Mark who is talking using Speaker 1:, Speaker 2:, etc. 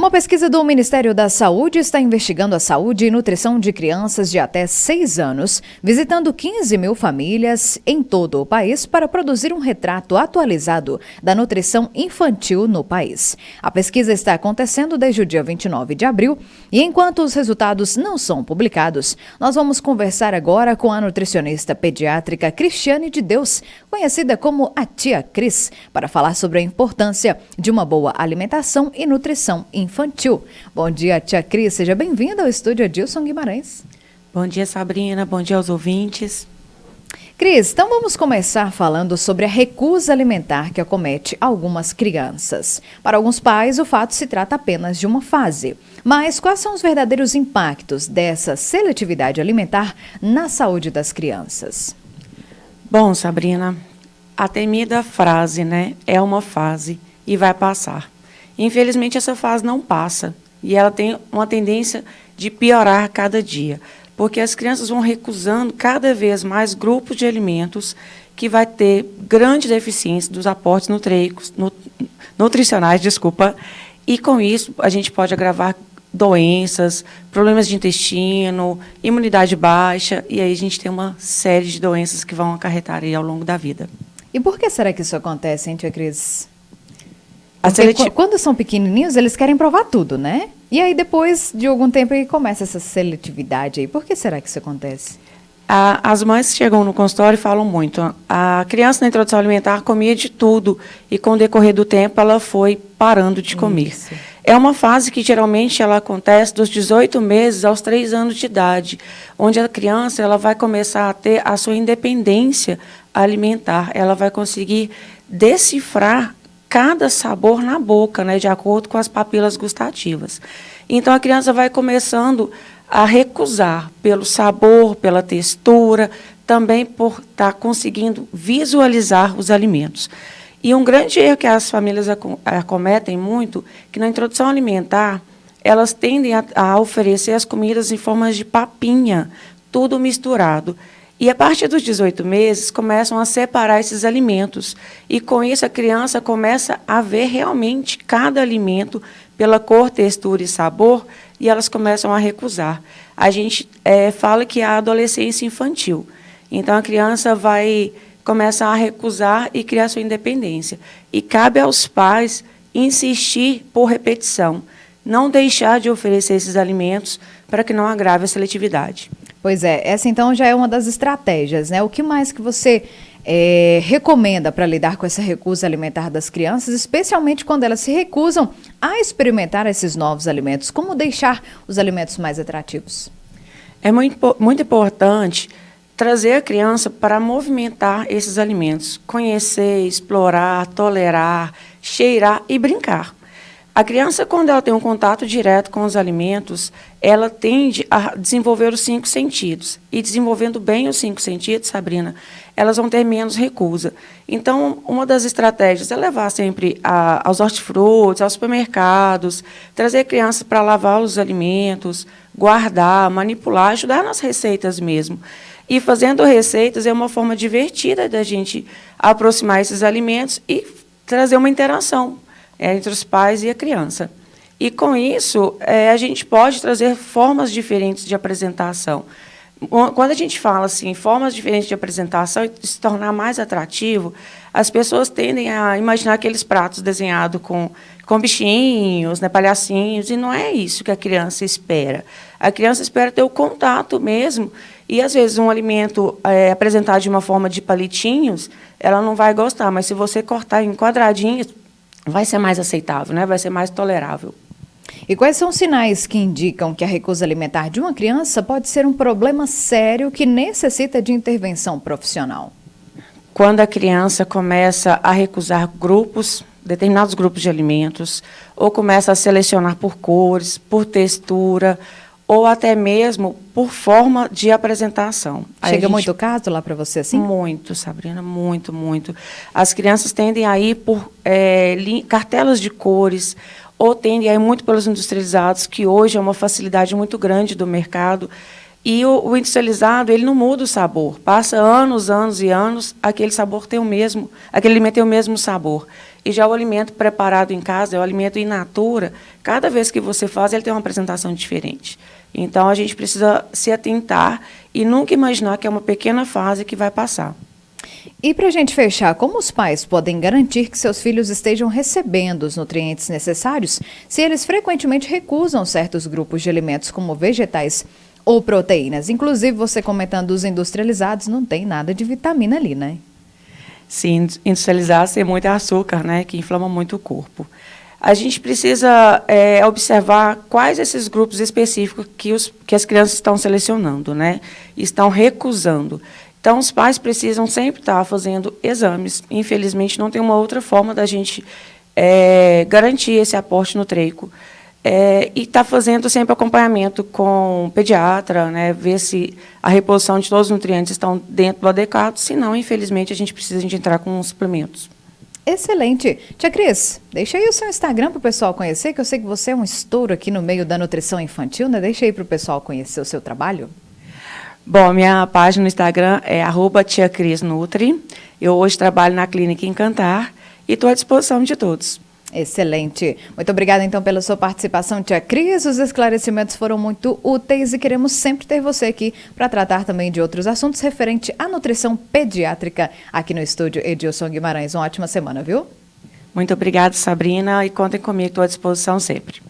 Speaker 1: Uma pesquisa do Ministério da Saúde está investigando a saúde e nutrição de crianças de até 6 anos, visitando 15 mil famílias em todo o país para produzir um retrato atualizado da nutrição infantil no país. A pesquisa está acontecendo desde o dia 29 de abril e, enquanto os resultados não são publicados, nós vamos conversar agora com a nutricionista pediátrica Cristiane de Deus, conhecida como a Tia Cris, para falar sobre a importância de uma boa alimentação e nutrição infantil. Bom dia, Tia Cris. Seja bem-vinda ao estúdio Adilson Guimarães.
Speaker 2: Bom dia, Sabrina. Bom dia aos ouvintes.
Speaker 1: Cris, então vamos começar falando sobre a recusa alimentar que acomete algumas crianças. Para alguns pais, o fato se trata apenas de uma fase. Mas quais são os verdadeiros impactos dessa seletividade alimentar na saúde das crianças?
Speaker 2: Bom, Sabrina, a temida frase, né? É uma fase e vai passar. Infelizmente, essa fase não passa e ela tem uma tendência de piorar a cada dia, porque as crianças vão recusando cada vez mais grupos de alimentos que vai ter grande deficiência dos aportes nutricionais, e com isso a gente pode agravar doenças, problemas de intestino, imunidade baixa, e aí a gente tem uma série de doenças que vão acarretar aí ao longo da vida.
Speaker 1: E por que será que isso acontece, hein, Tia Cris? Porque quando são pequenininhos, eles querem provar tudo, né? E aí, depois de algum tempo, aí começa essa seletividade aí. Por que será que isso acontece?
Speaker 2: As mães chegam no consultório e falam muito. A criança, na introdução alimentar, comia de tudo. E, com o decorrer do tempo, ela foi parando de comer. Isso. É uma fase que, geralmente, ela acontece dos 18 meses aos 3 anos de idade, onde a criança ela vai começar a ter a sua independência alimentar. Ela vai conseguir decifrar cada sabor na boca, né, de acordo com as papilas gustativas. Então, a criança vai começando a recusar pelo sabor, pela textura, também por estar conseguindo visualizar os alimentos. E um grande erro que as famílias acometem muito, que na introdução alimentar, elas tendem a oferecer as comidas em formas de papinha, tudo misturado. E, a partir dos 18 meses, começam a separar esses alimentos. E, com isso, a criança começa a ver realmente cada alimento pela cor, textura e sabor, e elas começam a recusar. A gente fala que é a adolescência infantil. Então, a criança vai começar a recusar e criar sua independência. E cabe aos pais insistir por repetição, não deixar de oferecer esses alimentos para que não agrave a seletividade.
Speaker 1: Pois é, essa então já é uma das estratégias, né? O que mais que você recomenda para lidar com essa recusa alimentar das crianças, especialmente quando elas se recusam a experimentar esses novos alimentos? Como deixar os alimentos mais atrativos?
Speaker 2: É muito importante trazer a criança para movimentar esses alimentos, conhecer, explorar, tolerar, cheirar e brincar. A criança, quando ela tem um contato direto com os alimentos, ela tende a desenvolver os 5 sentidos. E desenvolvendo bem os 5 sentidos, Sabrina, elas vão ter menos recusa. Então, uma das estratégias é levar sempre aos hortifrutis, aos supermercados, trazer a criança para lavar os alimentos, guardar, manipular, ajudar nas receitas mesmo. E fazendo receitas é uma forma divertida da gente aproximar esses alimentos e trazer uma interação entre os pais e a criança. E, com isso, a gente pode trazer formas diferentes de apresentação. Quando a gente fala assim, formas diferentes de apresentação e se tornar mais atrativo, as pessoas tendem a imaginar aqueles pratos desenhados com bichinhos, né, palhacinhos, e não é isso que a criança espera. A criança espera ter o contato mesmo, e, às vezes, um alimento apresentado de uma forma de palitinhos, ela não vai gostar, mas se você cortar em quadradinhos, vai ser mais aceitável, né? Vai ser mais tolerável.
Speaker 1: E quais são os sinais que indicam que a recusa alimentar de uma criança pode ser um problema sério que necessita de intervenção profissional?
Speaker 2: Quando a criança começa a recusar determinados grupos de alimentos, ou começa a selecionar por cores, por textura, ou até mesmo por forma de apresentação.
Speaker 1: Chega muito caso lá para você assim?
Speaker 2: Muito, Sabrina, muito, muito. As crianças tendem a ir por cartelas de cores, ou tendem a ir muito pelos industrializados, que hoje é uma facilidade muito grande do mercado, E o industrializado, ele não muda o sabor. Passa anos, anos e anos, aquele sabor tem o mesmo, aquele alimento tem o mesmo sabor. E já o alimento preparado em casa, o alimento in natura, cada vez que você faz, ele tem uma apresentação diferente. Então, a gente precisa se atentar e nunca imaginar que é uma pequena fase que vai passar.
Speaker 1: E para a gente fechar, como os pais podem garantir que seus filhos estejam recebendo os nutrientes necessários se eles frequentemente recusam certos grupos de alimentos como vegetais ou proteínas? Inclusive, você comentando os industrializados, não tem nada de vitamina ali, né?
Speaker 2: Sim, industrializados tem muito açúcar, né, que inflama muito o corpo. A gente precisa observar quais esses grupos específicos que as crianças estão selecionando, né, estão recusando. Então, os pais precisam sempre estar fazendo exames. Infelizmente, não tem uma outra forma da gente garantir esse aporte nutreico. E está fazendo sempre acompanhamento com o pediatra, né, ver se a reposição de todos os nutrientes estão dentro do adequado, senão, infelizmente, a gente precisa de entrar com suplementos.
Speaker 1: Excelente. Tia Cris, deixa aí o seu Instagram para o pessoal conhecer, que eu sei que você é um estouro aqui no meio da nutrição infantil, né? Deixa aí para o pessoal conhecer o seu trabalho.
Speaker 2: Bom, minha página no Instagram é @tiacrisnutri. Eu hoje trabalho na Clínica Encantar e estou à disposição de todos.
Speaker 1: Excelente. Muito obrigada, então, pela sua participação, Tia Cris. Os esclarecimentos foram muito úteis e queremos sempre ter você aqui para tratar também de outros assuntos referente à nutrição pediátrica aqui no estúdio Edilson Guimarães. Uma ótima semana, viu?
Speaker 2: Muito obrigada, Sabrina, e contem comigo, estou à disposição sempre.